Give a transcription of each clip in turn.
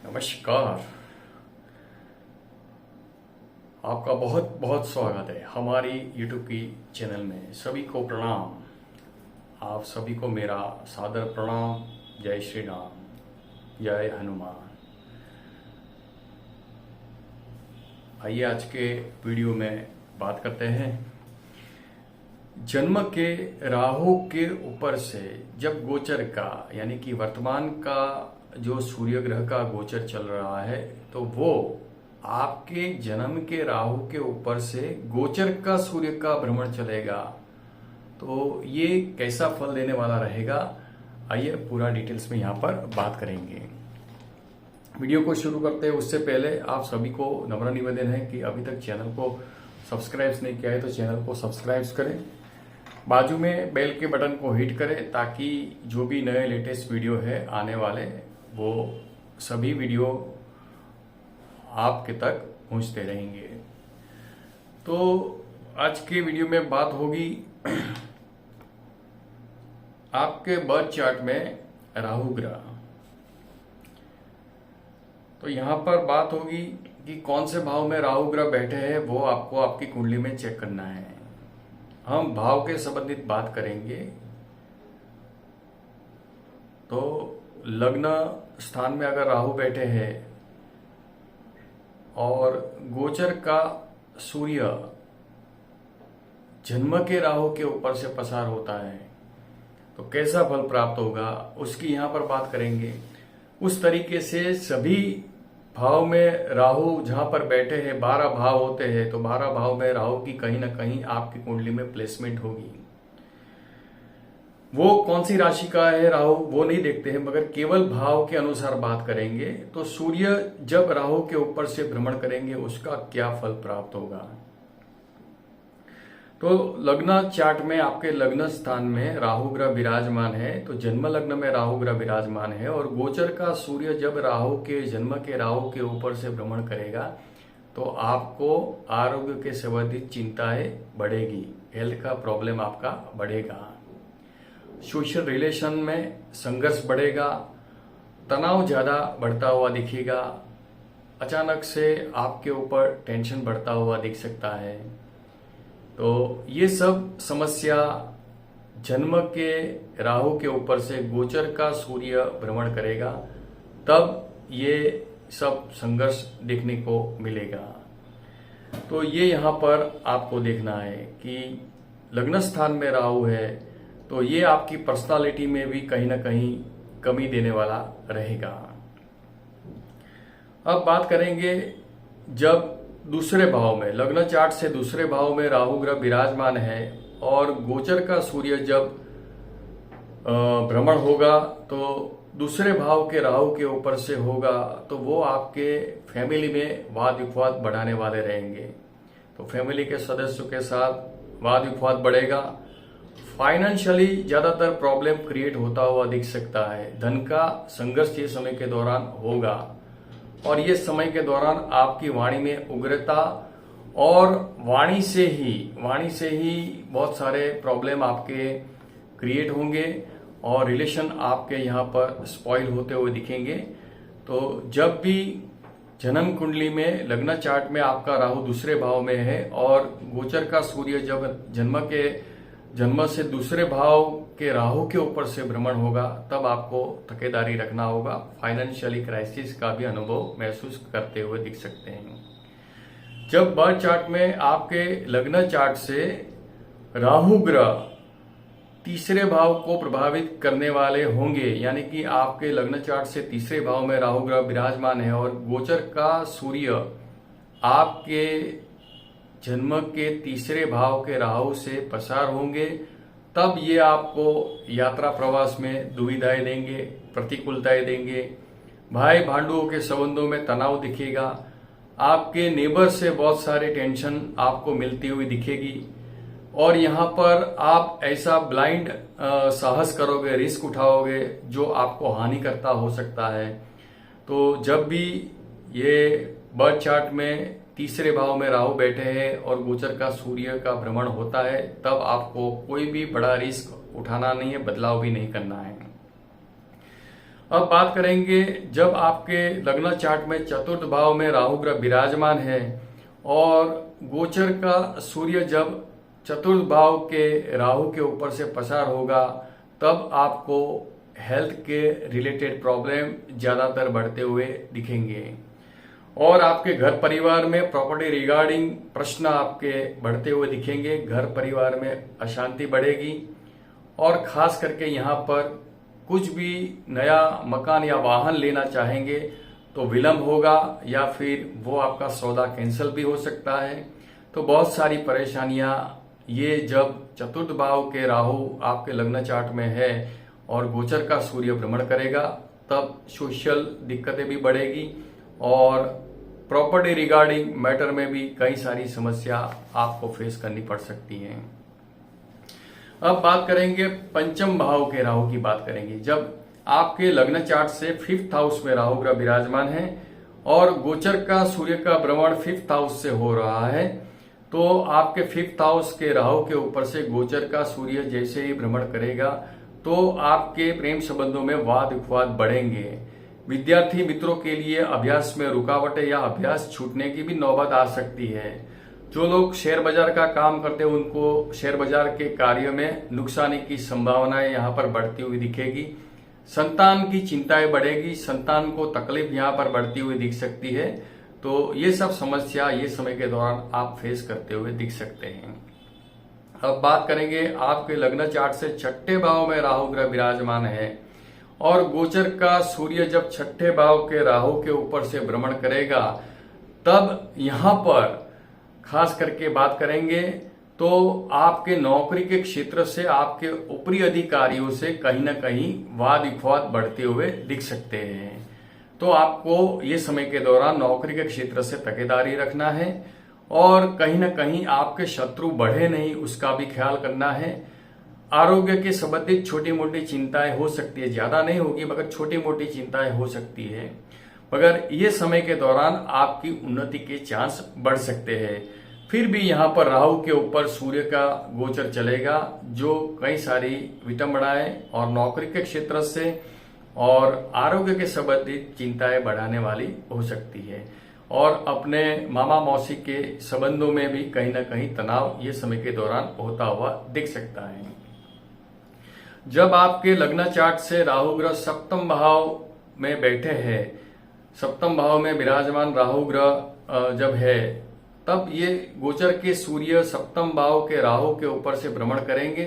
नमस्कार। आपका बहुत बहुत स्वागत है हमारी YouTube की चैनल में। सभी को प्रणाम। आप सभी को मेरा सादर प्रणाम। जय श्री राम, जय हनुमान। आइए आज के वीडियो में बात करते हैं जन्म के राहु के ऊपर से जब गोचर का यानी कि वर्तमान का जो सूर्य ग्रह का गोचर चल रहा है तो वो आपके जन्म के राहु के ऊपर से गोचर का सूर्य का भ्रमण चलेगा। तो ये कैसा फल देने वाला रहेगा, आइए पूरा डिटेल्स में यहाँ पर बात करेंगे। वीडियो को शुरू करते हैं उससे पहले आप सभी को नम्र निवेदन है कि अभी तक चैनल को सब्सक्राइब नहीं किया है तो चैनल को सब्सक्राइब करें, बाजू में बेल के बटन को हिट करें ताकि जो भी नए लेटेस्ट वीडियो है आने वाले वो सभी वीडियो आपके तक पहुंचते रहेंगे। तो आज के वीडियो में बात होगी आपके बर्थ चार्ट में राहु ग्रह। तो यहां पर बात होगी कि कौन से भाव में राहु ग्रह बैठे हैं वो आपको आपकी कुंडली में चेक करना है। हम भाव के संबंधित बात करेंगे। तो लग्न स्थान में अगर राहु बैठे हैं और गोचर का सूर्य जन्म के राहु के ऊपर से पसार होता है तो कैसा फल प्राप्त होगा उसकी यहां पर बात करेंगे। उस तरीके से सभी भाव में राहु जहां पर बैठे हैं 12 भाव होते हैं तो 12 भाव में राहु की कहीं ना कहीं आपकी कुंडली में प्लेसमेंट होगी। वो कौन सी राशि का है राहु वो नहीं देखते हैं, मगर केवल भाव के अनुसार बात करेंगे। तो सूर्य जब राहु के ऊपर से भ्रमण करेंगे उसका क्या फल प्राप्त होगा। तो लग्न चार्ट में आपके लग्न स्थान में राहु ग्रह विराजमान है, तो जन्म लग्न में राहु ग्रह विराजमान है और गोचर का सूर्य जब राहु के जन्म के राहु के ऊपर से भ्रमण करेगा तो आपको आरोग्य के संबंधित चिंताएं बढ़ेगी, हेल्थ का प्रॉब्लम आपका बढ़ेगा, सोशल रिलेशन में संघर्ष बढ़ेगा, तनाव ज्यादा बढ़ता हुआ दिखेगा, अचानक से आपके ऊपर टेंशन बढ़ता हुआ दिख सकता है। तो ये सब समस्या जन्म के राहु के ऊपर से गोचर का सूर्य भ्रमण करेगा तब ये सब संघर्ष देखने को मिलेगा। तो ये यहाँ पर आपको देखना है कि लग्न स्थान में राहु है तो ये आपकी पर्सनालिटी में भी कहीं ना कहीं कमी देने वाला रहेगा। अब बात करेंगे जब दूसरे भाव में लग्न चार्ट से दूसरे भाव में राहु ग्रह विराजमान है और गोचर का सूर्य जब भ्रमण होगा तो दूसरे भाव के राहु के ऊपर से होगा तो वो आपके फैमिली में वाद विवाद बढ़ाने वाले रहेंगे। तो फैमिली के सदस्यों के साथ वाद विवाद बढ़ेगा, फाइनेंशियली ज्यादातर प्रॉब्लम क्रिएट होता हुआ दिख सकता है, धन का संघर्ष ये समय के दौरान होगा और ये समय के दौरान आपकी वाणी में उग्रता और वाणी से ही बहुत सारे प्रॉब्लम आपके क्रिएट होंगे और रिलेशन आपके यहाँ पर स्पॉइल होते हुए दिखेंगे। तो जब भी जन्म कुंडली में लग्न चार्ट में आपका राहु दूसरे भाव में है और गोचर का सूर्य जब जन्म से दूसरे भाव के राहु के ऊपर से भ्रमण होगा तब आपको तकेदारी रखना होगा, फाइनेंशियली क्राइसिस का भी अनुभव महसूस करते हुए दिख सकते हैं। जब बर्थ चार्ट में आपके लग्न चार्ट से राहु ग्रह तीसरे भाव को प्रभावित करने वाले होंगे, यानी कि आपके लग्न चार्ट से तीसरे भाव में राहु ग्रह विराजमान है और गोचर का सूर्य आपके जन्म के तीसरे भाव के राहु से पसार होंगे तब ये आपको यात्रा प्रवास में दुविधाएं देंगे, प्रतिकूलताएं देंगे, भाई भांडुओं के संबंधों में तनाव दिखेगा, आपके नेबर से बहुत सारे टेंशन आपको मिलती हुई दिखेगी और यहाँ पर आप ऐसा ब्लाइंड साहस करोगे, रिस्क उठाओगे जो आपको हानि करता हो सकता है। तो जब भी ये बर्थ चार्ट में तीसरे भाव में राहु बैठे हैं और गोचर का सूर्य का भ्रमण होता है तब आपको कोई भी बड़ा रिस्क उठाना नहीं है, बदलाव भी नहीं करना है। अब बात करेंगे जब आपके लग्न चार्ट में चतुर्थ भाव में राहु ग्रह विराजमान है और गोचर का सूर्य जब चतुर्थ भाव के राहु के ऊपर से पसार होगा, तब आपको हेल्थ के रिलेटेड प्रॉब्लम ज्यादातर बढ़ते हुए दिखेंगे और आपके घर परिवार में प्रॉपर्टी रिगार्डिंग प्रश्न आपके बढ़ते हुए दिखेंगे। घर परिवार में अशांति बढ़ेगी और खास करके यहाँ पर कुछ भी नया मकान या वाहन लेना चाहेंगे तो विलंब होगा या फिर वो आपका सौदा कैंसिल भी हो सकता है। तो बहुत सारी परेशानियां ये जब चतुर्थ भाव के राहु आपके लग्न चार्ट में है और गोचर का सूर्य भ्रमण करेगा, तब सोशल दिक्कतें भी बढ़ेगी और प्रॉपर्टी रिगार्डिंग मैटर में भी कई सारी समस्या आपको फेस करनी पड़ सकती है। अब बात करेंगे पंचम भाव के राहु की बात करेंगे। जब आपके लग्न चार्ट से 5th हाउस में राहु ग्रह विराजमान है और गोचर का सूर्य का भ्रमण 5th हाउस से हो रहा है, तो आपके 5th हाउस के राहु के ऊपर से गोचर का सूर्य जैसे ही भ्रमण करेगा तो आपके प्रेम संबंधों में वाद विवाद बढ़ेंगे। विद्यार्थी मित्रों के लिए अभ्यास में रुकावटें या अभ्यास छूटने की भी नौबत आ सकती है। जो लोग शेयर बाजार का काम करते हैं उनको शेयर बाजार के कार्य में नुकसानी की संभावनाएं यहाँ पर बढ़ती हुई दिखेगी। संतान की चिंताएं बढ़ेगी, संतान को तकलीफ यहाँ पर बढ़ती हुई दिख सकती है। तो ये सब समस्या ये समय के दौरान आप फेस करते हुए दिख सकते हैं। अब बात करेंगे आपके लग्न चार्ट से 6ठे भाव में राहु ग्रह विराजमान है और गोचर का सूर्य जब 6ठे भाव के राहु के ऊपर से भ्रमण करेगा, तब यहां पर खास करके बात करेंगे तो आपके नौकरी के क्षेत्र से आपके ऊपरी अधिकारियों से कहीं ना कहीं वाद विवाद बढ़ते हुए दिख सकते हैं। तो आपको ये समय के दौरान नौकरी के क्षेत्र से तकेदारी रखना है और कहीं ना कहीं आपके शत्रु बढ़े नहीं उसका भी ख्याल करना है। आरोग्य के संबंधित छोटी मोटी चिंताएं हो सकती है, ज्यादा नहीं होगी मगर छोटी मोटी चिंताएं हो सकती है, मगर ये समय के दौरान आपकी उन्नति के चांस बढ़ सकते हैं। फिर भी यहाँ पर राहु के ऊपर सूर्य का गोचर चलेगा जो कई सारी विटंबनाएं और नौकरी के क्षेत्र से और आरोग्य के संबंधित चिंताएं बढ़ाने वाली हो सकती है और अपने मामा मौसी के संबंधों में भी कहीं ना कहीं तनाव ये समय के दौरान होता हुआ दिख सकता है। जब आपके लग्न चार्ट से राहु ग्रह 7th भाव में बैठे हैं, 7th भाव में विराजमान राहु ग्रह जब है, तब ये गोचर के सूर्य 7th भाव के राहु के ऊपर से भ्रमण करेंगे,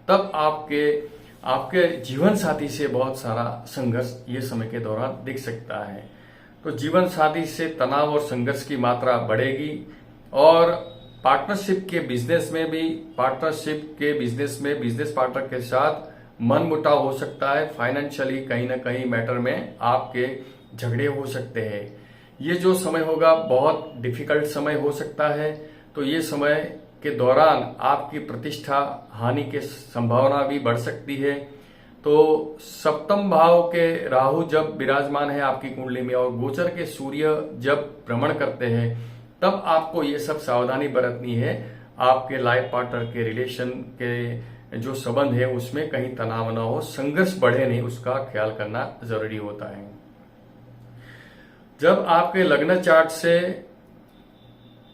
तब आपके जीवन साथी से बहुत सारा संघर्ष ये समय के दौरान दिख सकता है। तो जीवन साथी से तनाव और संघर्ष की मात्रा बढ़ेगी और पार्टनरशिप के बिजनेस में बिजनेस पार्टनर के साथ मनमुटाव हो सकता है। फाइनेंशियली कहीं ना कहीं मैटर में आपके झगड़े हो सकते हैं। ये जो समय होगा बहुत डिफिकल्ट समय हो सकता है। तो ये समय के दौरान आपकी प्रतिष्ठा हानि के संभावना भी बढ़ सकती है। तो 7th भाव के राहु जब विराजमान है आपकी कुंडली में और गोचर के सूर्य जब भ्रमण करते हैं, तब आपको ये सब सावधानी बरतनी है। आपके लाइफ पार्टनर के रिलेशन के जो संबंध है उसमें कहीं तनाव ना हो, संघर्ष बढ़े नहीं, उसका ख्याल करना जरूरी होता है। जब आपके लग्न चार्ट से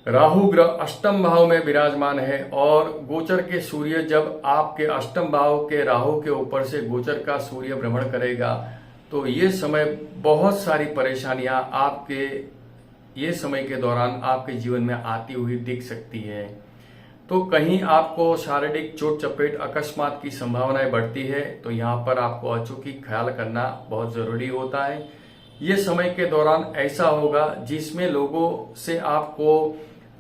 राहु ग्रह 8th भाव में विराजमान है और गोचर के सूर्य जब आपके 8th भाव के राहु के ऊपर से गोचर का सूर्य भ्रमण करेगा, तो ये समय बहुत सारी परेशानियां आपके ये समय के दौरान आपके जीवन में आती हुई दिख सकती है। तो कहीं आपको शारीरिक चोट चपेट अकस्मात की संभावनाएं बढ़ती है, तो यहाँ पर आपको अचूकी ख्याल करना बहुत जरूरी होता है। ये समय के दौरान ऐसा होगा जिसमें लोगों से आपको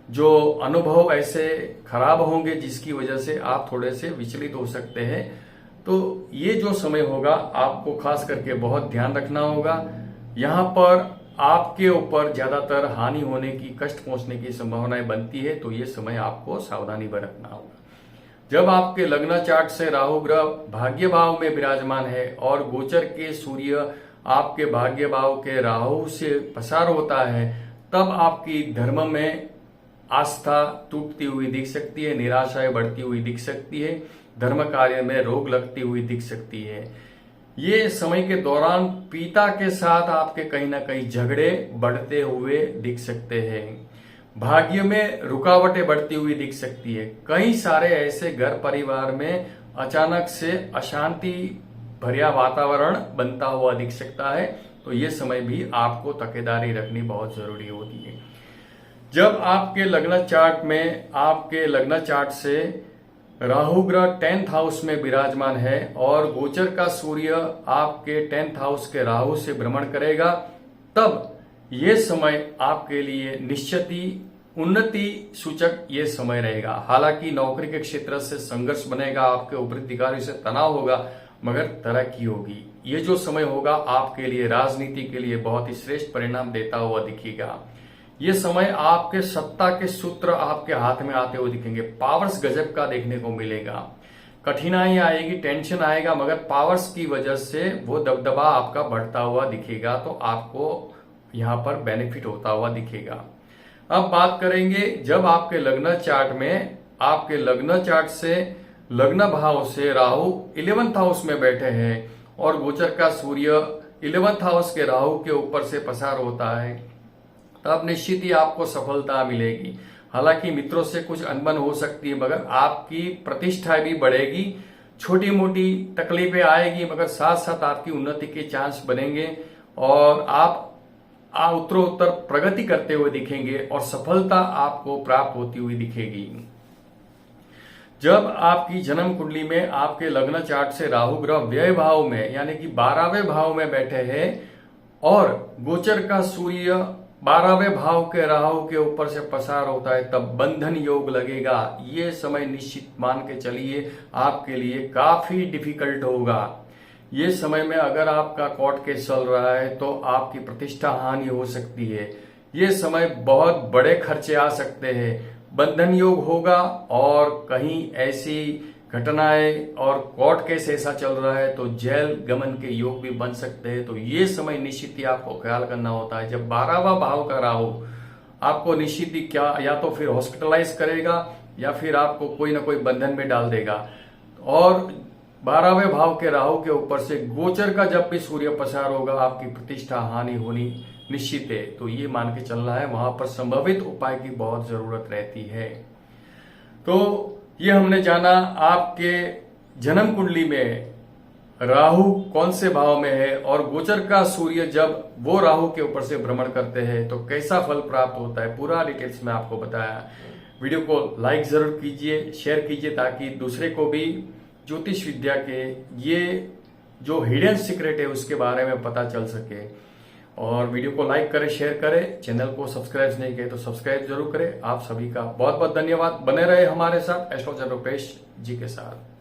जो अनुभव ऐसे खराब होंगे जिसकी वजह से आप थोड़े से विचलित हो सकते हैं। तो ये जो समय होगा आपको खास करके बहुत ध्यान रखना होगा। यहाँ पर आपके ऊपर ज्यादातर हानि होने की, कष्ट पहुंचने की संभावनाएं बनती है। तो ये समय आपको सावधानी बरतना होगा। जब आपके लग्न चार्ट से राहु ग्रह भाग्य भाव में विराजमान है और गोचर के सूर्य आपके भाग्य भाव के राहु से पसार होता है, तब आपकी धर्म में आस्था टूटती हुई दिख सकती है, निराशाएं बढ़ती हुई दिख सकती है, धर्म कार्य में रोग लगती हुई दिख सकती है। ये समय के दौरान पिता के साथ आपके कहीं ना कहीं झगड़े बढ़ते हुए दिख सकते हैं। भाग्य में रुकावटें बढ़ती हुई दिख सकती है। कई सारे ऐसे घर परिवार में अचानक से अशांति भरिया वातावरण बनता हुआ दिख सकता है। तो ये समय भी आपको तकेदारी रखनी बहुत जरूरी होती है। जब आपके लग्न चार्ट से राहु ग्रह 10th हाउस में विराजमान है और गोचर का सूर्य आपके 10th हाउस के राहु से भ्रमण करेगा, तब ये समय आपके लिए निश्चित उन्नति सूचक ये समय रहेगा। हालांकि नौकरी के क्षेत्र से संघर्ष बनेगा, आपके ऊपरी अधिकारी से तनाव होगा, मगर तरक्की होगी। ये जो समय होगा आपके लिए राजनीति के लिए बहुत ही श्रेष्ठ परिणाम देता हुआ दिखेगा। ये समय आपके सत्ता के सूत्र आपके हाथ में आते हुए दिखेंगे। पावर्स गजब का देखने को मिलेगा। कठिनाई आएगी, टेंशन आएगा, मगर पावर्स की वजह से वो दबदबा आपका बढ़ता हुआ दिखेगा। तो आपको यहां पर बेनिफिट होता हुआ दिखेगा। अब बात करेंगे, जब आपके लग्न चार्ट से लग्न भाव से राहु 11th हाउस में बैठे हैं और गोचर का सूर्य 11th हाउस के राहु के ऊपर से पसार होता है, तब निश्चित ही आपको सफलता मिलेगी। हालांकि मित्रों से कुछ अनबन हो सकती है, मगर आपकी प्रतिष्ठा भी बढ़ेगी। छोटी मोटी तकलीफें आएगी, मगर साथ साथ आपकी उन्नति के चांस बनेंगे और आप उत्तरोत्तर प्रगति करते हुए दिखेंगे और सफलता आपको प्राप्त होती हुई दिखेगी। जब आपकी जन्म कुंडली में आपके लग्न चार्ट से राहु ग्रह व्यय भाव में यानी कि 12वें भाव में बैठे हैं और गोचर का सूर्य 12वें भाव के राहु के ऊपर से पसार होता है, तब बंधन योग लगेगा। ये समय निश्चित मान के चलिए आपके लिए काफी डिफिकल्ट होगा। ये समय में अगर आपका कोर्ट केस चल रहा है तो आपकी प्रतिष्ठा हानि हो सकती है। ये समय बहुत बड़े खर्चे आ सकते हैं। बंधन योग होगा और कहीं ऐसी घटनाएं और कोर्ट केस ऐसा चल रहा है तो जेल गमन के योग भी बन सकते हैं। तो ये समय निश्चित ही आपको ख्याल करना होता है। जब 12वां भाव का राहु आपको निश्चित ही क्या या तो फिर हॉस्पिटलाइज करेगा या फिर आपको कोई ना कोई बंधन में डाल देगा। और 12वें भाव के राहु के ऊपर से गोचर का जब भी सूर्य पसार होगा आपकी प्रतिष्ठा हानि होनी निश्चित है। तो ये मान के चलना है, वहां पर संभावित उपाय की बहुत जरूरत रहती है। तो ये हमने जाना आपके जन्म कुंडली में राहु कौन से भाव में है और गोचर का सूर्य जब वो राहु के ऊपर से भ्रमण करते हैं तो कैसा फल प्राप्त होता है, पूरा डिटेल्स में आपको बताया। वीडियो को लाइक जरूर कीजिए, शेयर कीजिए, ताकि दूसरे को भी ज्योतिष विद्या के ये जो हिडन सीक्रेट है उसके बारे में पता चल सके। और वीडियो को लाइक करें, शेयर करें, चैनल को सब्सक्राइब नहीं किए तो सब्सक्राइब जरूर करें। आप सभी का बहुत बहुत धन्यवाद। बने रहे हमारे साथ एस्ट्रोलॉजर रुपेश जी के साथ।